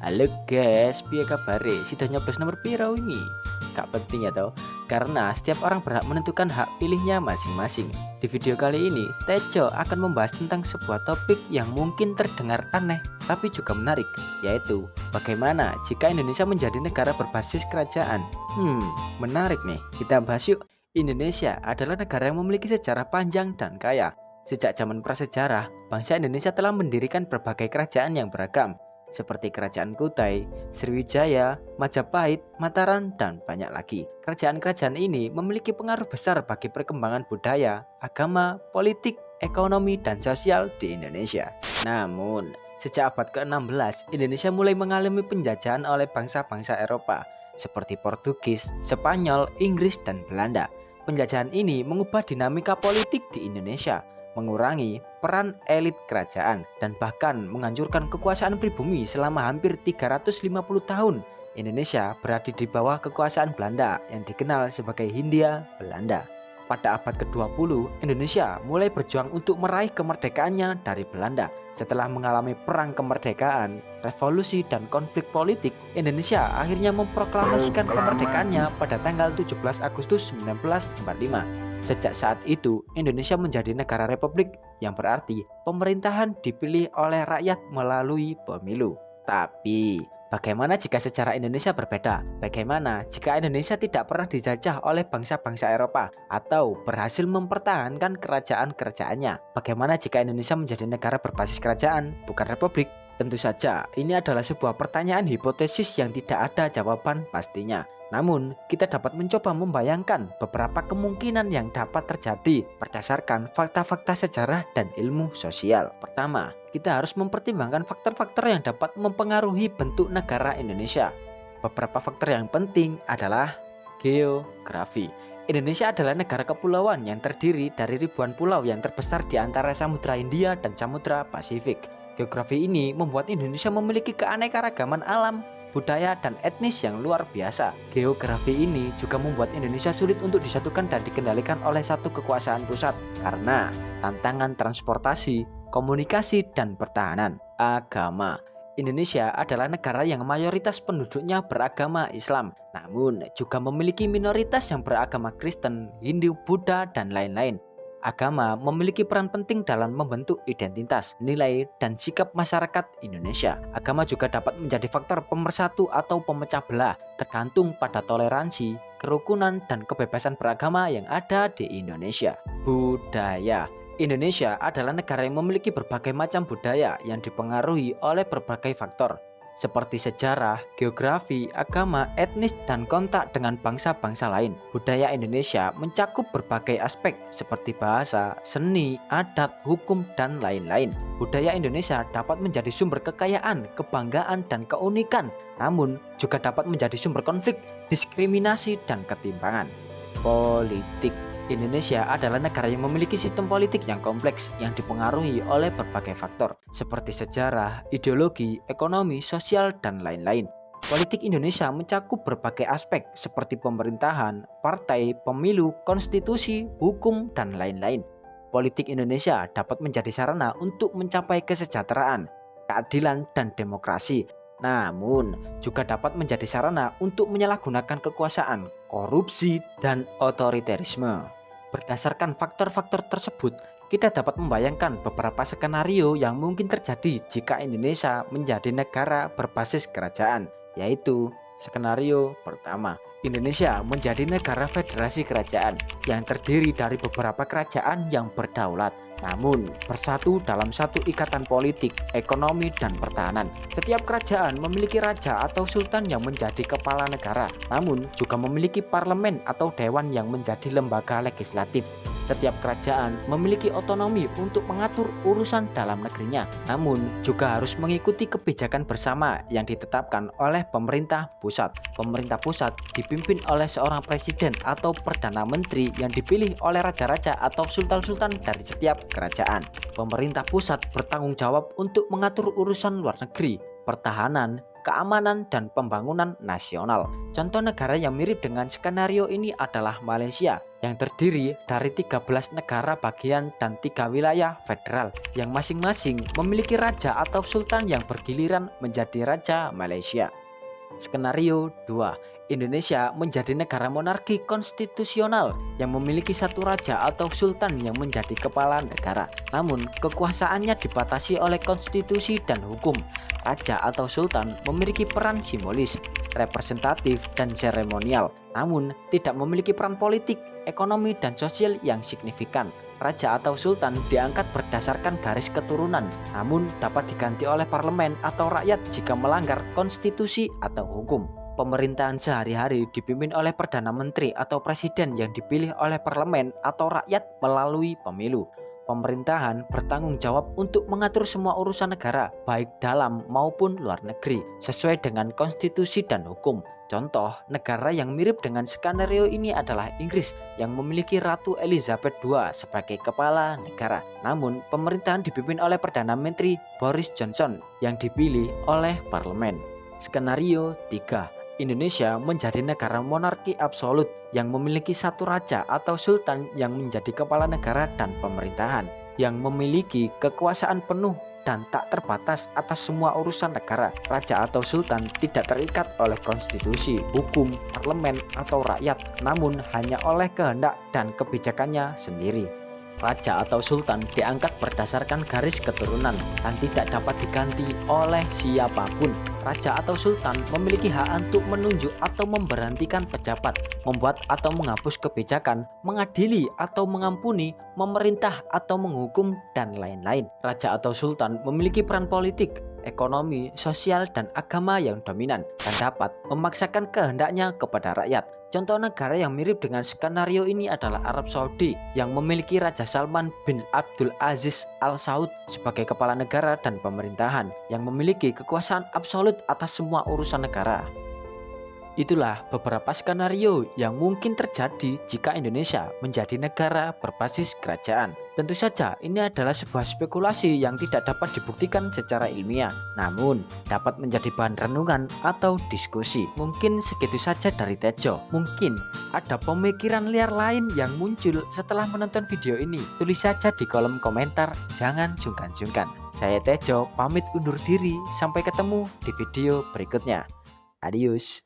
Halo guys, piye kabare? Sido nyoblos nomor piro ini? Gak penting ya toh, karena setiap orang berhak menentukan hak pilihnya masing-masing. Di video kali ini, Tejo akan membahas tentang sebuah topik yang mungkin terdengar aneh, tapi juga menarik, yaitu bagaimana jika Indonesia menjadi negara berbasis kerajaan. Menarik nih, kita bahas yuk. Indonesia adalah negara yang memiliki sejarah panjang dan kaya. Sejak zaman prasejarah, bangsa Indonesia telah mendirikan berbagai kerajaan yang beragam, seperti Kerajaan Kutai, Sriwijaya, Majapahit, Mataram, dan banyak lagi. Kerajaan-kerajaan ini memiliki pengaruh besar bagi perkembangan budaya, agama, politik, ekonomi, dan sosial di Indonesia. Namun, sejak abad ke-16, Indonesia mulai mengalami penjajahan oleh bangsa-bangsa Eropa, seperti Portugis, Spanyol, Inggris, dan Belanda. Penjajahan ini mengubah dinamika politik di Indonesia, mengurangi peran elit kerajaan, dan bahkan menghancurkan kekuasaan pribumi selama hampir 350 tahun. Indonesia berada di bawah kekuasaan Belanda yang dikenal sebagai Hindia Belanda. Pada abad ke-20, Indonesia mulai berjuang untuk meraih kemerdekaannya dari Belanda. Setelah mengalami perang kemerdekaan, revolusi, dan konflik politik, Indonesia akhirnya memproklamasikan kemerdekaannya pada tanggal 17 Agustus 1945. Sejak saat itu, Indonesia menjadi negara republik, yang berarti pemerintahan dipilih oleh rakyat melalui pemilu. Tapi, bagaimana jika sejarah Indonesia berbeda? Bagaimana jika Indonesia tidak pernah dijajah oleh bangsa-bangsa Eropa atau berhasil mempertahankan kerajaan-kerajaannya? Bagaimana jika Indonesia menjadi negara berbasis kerajaan, bukan republik? Tentu saja, ini adalah sebuah pertanyaan hipotesis yang tidak ada jawaban pastinya. Namun, kita dapat mencoba membayangkan beberapa kemungkinan yang dapat terjadi berdasarkan fakta-fakta sejarah dan ilmu sosial. Pertama, kita harus mempertimbangkan faktor-faktor yang dapat mempengaruhi bentuk negara Indonesia. Beberapa faktor yang penting adalah geografi. Indonesia adalah negara kepulauan yang terdiri dari ribuan pulau yang terbesar di antara Samudra Hindia dan Samudra Pasifik. Geografi ini membuat Indonesia memiliki keanekaragaman alam, budaya, dan etnis yang luar biasa. Geografi ini juga membuat Indonesia sulit untuk disatukan dan dikendalikan oleh satu kekuasaan pusat karena tantangan transportasi, komunikasi, dan pertahanan. Agama. Indonesia adalah negara yang mayoritas penduduknya beragama Islam, namun juga memiliki minoritas yang beragama Kristen, Hindu, Buddha, dan lain-lain. Agama memiliki peran penting dalam membentuk identitas, nilai, dan sikap masyarakat Indonesia. Agama juga dapat menjadi faktor pemersatu atau pemecah belah, tergantung pada toleransi, kerukunan, dan kebebasan beragama yang ada di Indonesia. Budaya. Indonesia adalah negara yang memiliki berbagai macam budaya yang dipengaruhi oleh berbagai faktor, seperti sejarah, geografi, agama, etnis, dan kontak dengan bangsa-bangsa lain. Budaya Indonesia mencakup berbagai aspek seperti bahasa, seni, adat, hukum, dan lain-lain. Budaya Indonesia dapat menjadi sumber kekayaan, kebanggaan, dan keunikan, namun juga dapat menjadi sumber konflik, diskriminasi, dan ketimpangan. Politik. Indonesia adalah negara yang memiliki sistem politik yang kompleks yang dipengaruhi oleh berbagai faktor seperti sejarah, ideologi, ekonomi, sosial, dan lain-lain. Politik Indonesia mencakup berbagai aspek seperti pemerintahan, partai, pemilu, konstitusi, hukum, dan lain-lain. Politik Indonesia dapat menjadi sarana untuk mencapai kesejahteraan, keadilan, dan demokrasi. Namun, juga dapat menjadi sarana untuk menyalahgunakan kekuasaan, korupsi, dan otoriterisme. Berdasarkan faktor-faktor tersebut, kita dapat membayangkan beberapa skenario yang mungkin terjadi jika Indonesia menjadi negara berbasis kerajaan, yaitu skenario pertama. Indonesia menjadi negara federasi kerajaan yang terdiri dari beberapa kerajaan yang berdaulat, namun bersatu dalam satu ikatan politik, ekonomi, dan pertahanan. Setiap kerajaan memiliki raja atau sultan yang menjadi kepala negara, namun juga memiliki parlemen atau dewan yang menjadi lembaga legislatif. Setiap kerajaan memiliki otonomi untuk mengatur urusan dalam negerinya, namun juga harus mengikuti kebijakan bersama yang ditetapkan oleh pemerintah pusat. Pemerintah pusat dipimpin oleh seorang presiden atau perdana menteri yang dipilih oleh raja-raja atau sultan-sultan dari setiap kerajaan. Pemerintah pusat bertanggung jawab untuk mengatur urusan luar negeri, pertahanan, keamanan, dan pembangunan nasional. Contoh negara yang mirip dengan skenario ini adalah Malaysia, yang terdiri dari 13 negara bagian dan 3 wilayah federal, yang masing-masing memiliki raja atau sultan yang bergiliran menjadi Raja Malaysia. Skenario 2. Indonesia menjadi negara monarki konstitusional yang memiliki satu raja atau sultan yang menjadi kepala negara. Namun, kekuasaannya dibatasi oleh konstitusi dan hukum. Raja atau sultan memiliki peran simbolis, representatif, dan seremonial, namun tidak memiliki peran politik, ekonomi, dan sosial yang signifikan. Raja atau sultan diangkat berdasarkan garis keturunan, namun dapat diganti oleh parlemen atau rakyat jika melanggar konstitusi atau hukum. Pemerintahan sehari-hari dipimpin oleh Perdana Menteri atau Presiden yang dipilih oleh parlemen atau rakyat melalui pemilu. Pemerintahan bertanggung jawab untuk mengatur semua urusan negara, baik dalam maupun luar negeri, sesuai dengan konstitusi dan hukum. Contoh negara yang mirip dengan skenario ini adalah Inggris yang memiliki Ratu Elizabeth II sebagai kepala negara. Namun, pemerintahan dipimpin oleh Perdana Menteri Boris Johnson yang dipilih oleh parlemen. Skenario 3. Indonesia menjadi negara monarki absolut yang memiliki satu raja atau sultan yang menjadi kepala negara dan pemerintahan, yang memiliki kekuasaan penuh dan tak terbatas atas semua urusan negara. Raja atau sultan tidak terikat oleh konstitusi, hukum, parlemen, atau rakyat, namun hanya oleh kehendak dan kebijakannya sendiri. Raja atau sultan diangkat berdasarkan garis keturunan dan tidak dapat diganti oleh siapapun. Raja atau sultan memiliki hak untuk menunjuk atau memberhentikan pejabat, membuat atau menghapus kebijakan, mengadili atau mengampuni, memerintah atau menghukum, dan lain-lain. Raja atau sultan memiliki peran politik, ekonomi, sosial, dan agama yang dominan dan dapat memaksakan kehendaknya kepada rakyat. Contoh negara yang mirip dengan skenario ini adalah Arab Saudi yang memiliki Raja Salman bin Abdul Aziz Al Saud sebagai kepala negara dan pemerintahan yang memiliki kekuasaan absolut atas semua urusan negara. Itulah beberapa skenario yang mungkin terjadi jika Indonesia menjadi negara berbasis kerajaan. Tentu saja ini adalah sebuah spekulasi yang tidak dapat dibuktikan secara ilmiah, namun dapat menjadi bahan renungan atau diskusi. Mungkin segitu saja dari Tejo. Mungkin ada pemikiran liar lain yang muncul setelah menonton video ini. Tulis saja di kolom komentar, jangan sungkan-sungkan. Saya Tejo pamit undur diri, sampai ketemu di video berikutnya. Adios.